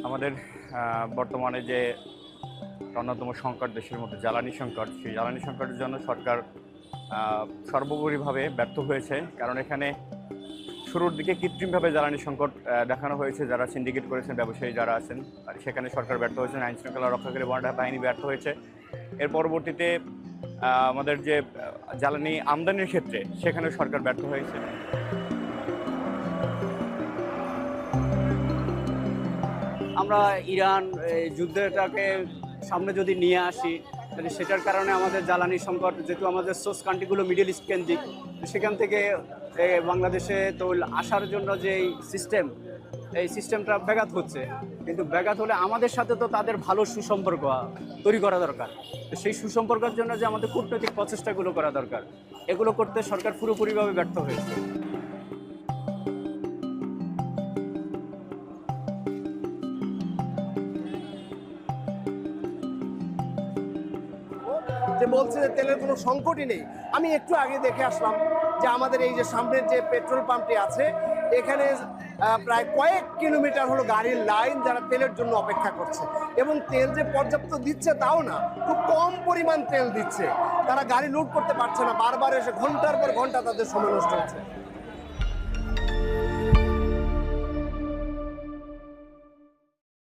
আমাদের বর্তমানে যে অন্যতম সংকট দেশের মধ্যে জ্বালানি সংকট, সেই জ্বালানি সংকটের জন্য সরকার সর্বোপরিভাবে ব্যর্থ হয়েছে। কারণ এখানে শুরুর দিকে কৃত্রিমভাবে জ্বালানি সংকট দেখানো হয়েছে, যারা সিন্ডিকেট করেছেন, ব্যবসায়ী যারা আছেন, আর সেখানে সরকার ব্যর্থ হয়েছেন, আইন শৃঙ্খলা রক্ষাকারী বাহিনী ব্যর্থ হয়েছে। এর পরবর্তীতে আমাদের যে জ্বালানি আমদানির ক্ষেত্রে সেখানে সরকার ব্যর্থ হয়েছে। আমরা ইরান যুদ্ধটাকে সামনে যদি নিয়ে আসি, তাহলে সেটার কারণে আমাদের জ্বালানি সংকট, যেহেতু আমাদের সোর্স কান্ট্রিগুলো মিডল ইস্ট কেন্দ্রিক, সেখান থেকে বাংলাদেশে তৈল আসার জন্য যে এই সিস্টেমটা ব্যাঘাত হচ্ছে। কিন্তু ব্যাঘাত হলে আমাদের সাথে তো তাদের ভালো সুসম্পর্ক তৈরি করা দরকার। তো সেই সুসম্পর্কের জন্য যে আমাদের কূটনৈতিক প্রচেষ্টাগুলো করা দরকার, এগুলো করতে সরকার পুরোপুরিভাবে ব্যর্থ হয়েছে। যে বলছে যে তেলের কোনো সংকটই নেই। আমি একটু আগে দেখে আসলাম যে আমাদের এই যে সামনের যে পেট্রোল পাম্পটি আছে, এখানে প্রায় কয়েক কিলোমিটার হলো গাড়ির লাইন, যারা তেলের জন্য অপেক্ষা করছে। এবং তেল যে পর্যাপ্ত দিচ্ছে তাও না, খুব কম পরিমাণ তেল দিচ্ছে। তারা গাড়ি লুট করতে পারছে না, বারবার এসে ঘন্টার পর ঘন্টা তাদের সময় নষ্ট হচ্ছে।